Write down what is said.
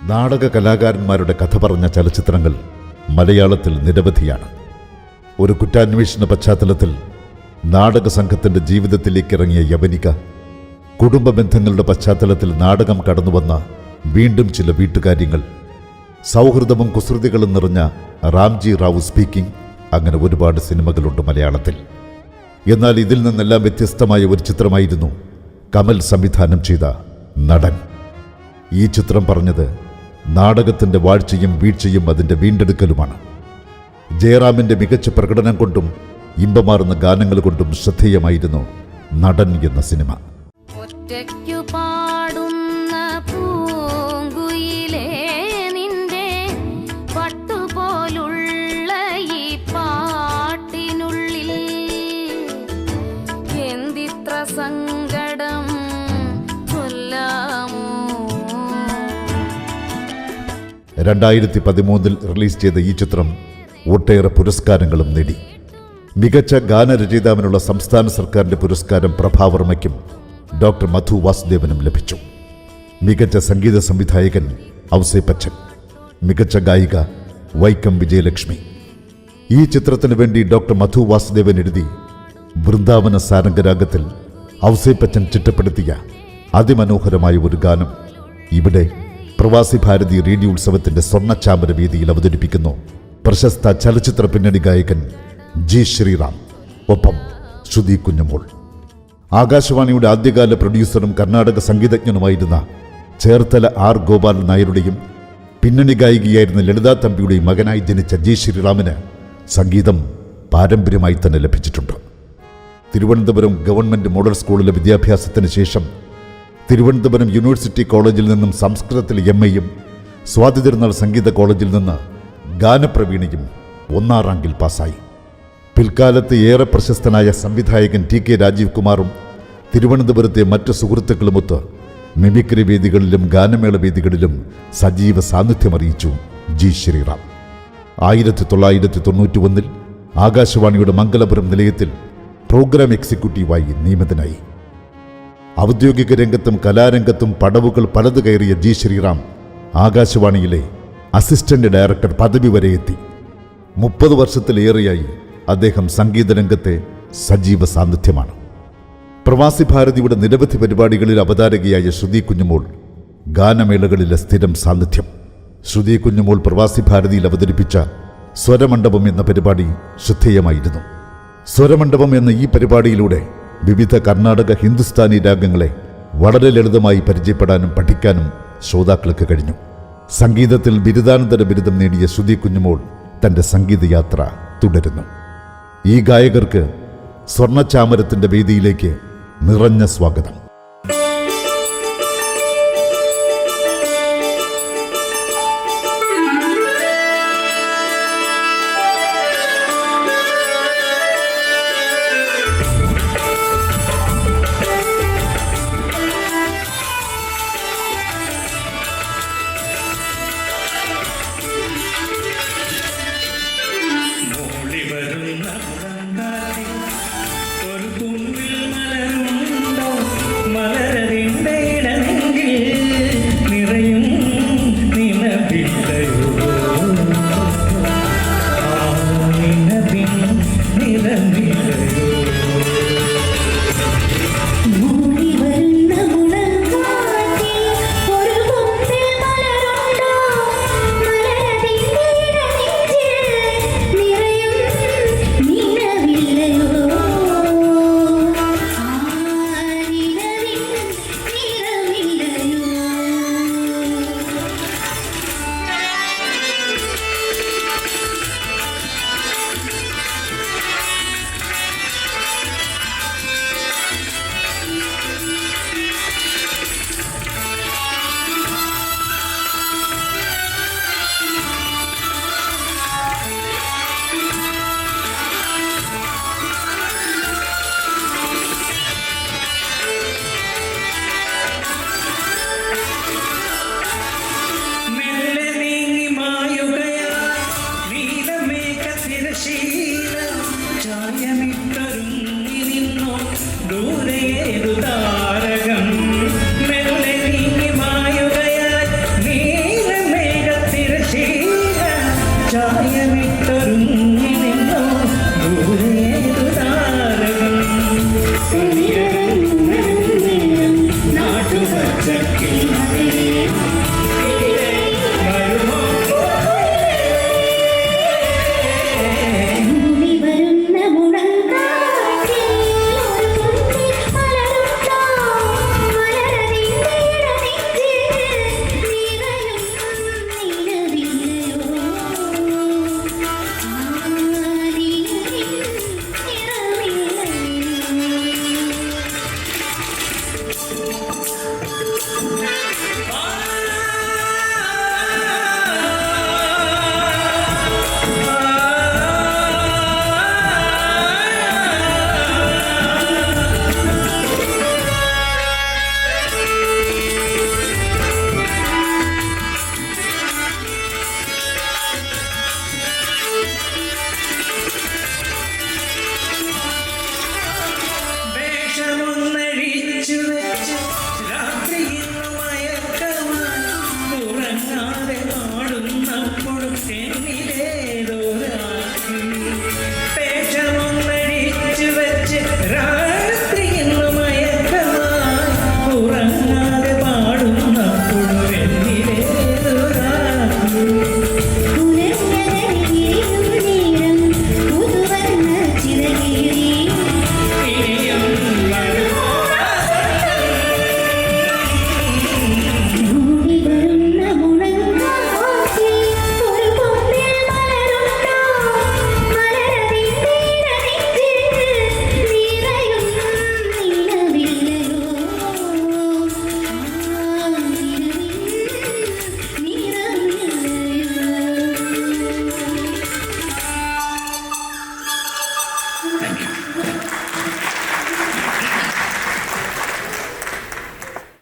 നാടക കലാകാരന്മാരുടെ കഥ പറഞ്ഞ ചലച്ചിത്രങ്ങൾ മലയാളത്തിൽ നിരവധിയാണ്. ഒരു കുറ്റാന്വേഷണ പശ്ചാത്തലത്തിൽ നാടക സംഘത്തിൻ്റെ ജീവിതത്തിലേക്ക് ഇറങ്ങിയ യവനിക, കുടുംബ ബന്ധങ്ങളുടെ പശ്ചാത്തലത്തിൽ നാടകം കടന്നുവന്ന വീണ്ടും ചില വീട്ടുകാര്യങ്ങൾ, സൗഹൃദവും കുസൃതികളും നിറഞ്ഞ റാംജി റാവു സ്പീക്കിംഗ്, അങ്ങനെ ഒരുപാട് സിനിമകളുണ്ട് മലയാളത്തിൽ. എന്നാൽ ഇതിൽ നിന്നെല്ലാം വ്യത്യസ്തമായ ഒരു ചിത്രമായിരുന്നു കമൽ സംവിധാനം ചെയ്ത നടൻ. ഈ ചിത്രം പറഞ്ഞത് നാടകത്തിൻ്റെ വാഴ്ചയും വീഴ്ചയും അതിൻ്റെ വീണ്ടെടുക്കലുമാണ്. ജയറാമിൻ്റെ മികച്ച പ്രകടനം കൊണ്ടും ഇമ്പമാർന്ന ഗാനങ്ങൾ കൊണ്ടും ശ്രദ്ധേയമായിരുന്നു നടൻ എന്ന സിനിമ. സങ്കടം 2013 റിലീസ് ചെയ്ത ഈ ചിത്രം ഒട്ടേറെ പുരസ്കാരങ്ങളും നേടി. മികച്ച ഗാനരചയിതാവിനുള്ള സംസ്ഥാന സർക്കാരിൻ്റെ പുരസ്കാരം പ്രഭാവർമ്മയ്ക്കും ഡോക്ടർ മധു വാസുദേവനും ലഭിച്ചു. മികച്ച സംഗീത സംവിധായകൻ ഔസേപ്പച്ചൻ, മികച്ച ഗായിക വൈക്കം വിജയലക്ഷ്മി. ഈ ചിത്രത്തിനു വേണ്ടി ഡോക്ടർ മധു വാസുദേവൻ എഴുതി വൃന്ദാവന സാരംഗരാഗത്തിൽ ഔസേപ്പച്ചൻ ചിട്ടപ്പെടുത്തിയ അതിമനോഹരമായ ഒരു ഗാനം ഇവിടെ പ്രവാസി ഭാരതി റേഡിയോ ഉത്സവത്തിന്റെ സ്വർണ്ണച്ചാമര വേദിയിൽ അവതരിപ്പിക്കുന്നു പ്രശസ്ത ചലച്ചിത്ര പിന്നണി ഗായകൻ ജി ശ്രീറാം, ഒപ്പം ശ്രുതി കുഞ്ഞുമോൾ. ആകാശവാണിയുടെ ആദ്യകാല പ്രൊഡ്യൂസറും കർണാടക സംഗീതജ്ഞനുമായിരുന്ന ചേർത്തല ആർ ഗോപാൽ നായരുടെയും പിന്നണി ഗായികയായിരുന്ന ലളിതാ തമ്പിയുടെയും മകനായി ജനിച്ച ജി ശ്രീറാമിന് സംഗീതം പാരമ്പര്യമായി തന്നെ ലഭിച്ചിട്ടുണ്ട്. തിരുവനന്തപുരം ഗവൺമെൻറ് മോഡൽ സ്കൂളിലെ വിദ്യാഭ്യാസത്തിന് ശേഷം തിരുവനന്തപുരം യൂണിവേഴ്സിറ്റി കോളേജിൽ നിന്നും സംസ്കൃതത്തിൽ MA-യും സ്വാതി തിരുനാൾ സംഗീത കോളേജിൽ നിന്ന് ഗാനപ്രവീണയും 1ാം റാങ്കിൽ പാസ്സായി. പിൽക്കാലത്ത് ഏറെ പ്രശസ്തനായ സംവിധായകൻ TK രാജീവ് കുമാറും തിരുവനന്തപുരത്തെ മറ്റ് സുഹൃത്തുക്കളുമൊത്ത് മിമിക്രി വേദികളിലും ഗാനമേള വേദികളിലും സജീവ സാന്നിധ്യമറിയിച്ചു ജി ശ്രീറാം. 1991 ആകാശവാണിയുടെ മംഗലപുരം നിലയത്തിൽ പ്രോഗ്രാം എക്സിക്യൂട്ടീവായി നിയമിതനായി. ഔദ്യോഗിക രംഗത്തും കലാരംഗത്തും പടവുകൾ പലത് കയറിയ ജി ശ്രീറാം ആകാശവാണിയിലെ അസിസ്റ്റന്റ് ഡയറക്ടർ പദവി വരെ എത്തി. 30 വർഷത്തിലേറെയായി അദ്ദേഹം സംഗീത രംഗത്തെ സജീവ സാന്നിധ്യമാണ്. പ്രവാസി ഭാരതിയുടെ നിരവധി പരിപാടികളിൽ അവതാരകയായ ശ്രുതി കുഞ്ഞുമോൾ ഗാനമേളകളിലെ സ്ഥിരം സാന്നിധ്യം. ശ്രുതി കുഞ്ഞുമോൾ പ്രവാസി ഭാരതിയിൽ അവതരിപ്പിച്ച സ്വരമണ്ഡപം എന്ന പരിപാടി ശ്രദ്ധേയമായിരുന്നു. സ്വരമണ്ഡപം എന്ന ഈ പരിപാടിയിലൂടെ വിവിധ കർണാടക ഹിന്ദുസ്ഥാനി രാഗങ്ങളെ വളരെ ലളിതമായി പരിചയപ്പെടാനും പഠിക്കാനും ശ്രോതാക്കൾക്ക് കഴിഞ്ഞു. സംഗീതത്തിൽ ബിരുദാനന്തര ബിരുദം നേടിയ ശ്രുതി കുഞ്ഞുമോൾ തൻ്റെ സംഗീതയാത്ര തുടരുന്നു. ഈ ഗായകർക്ക് സ്വർണ്ണച്ചാമരത്തിൻ്റെ വേദിയിലേക്ക് നിറഞ്ഞ സ്വാഗതം. വെച്ചു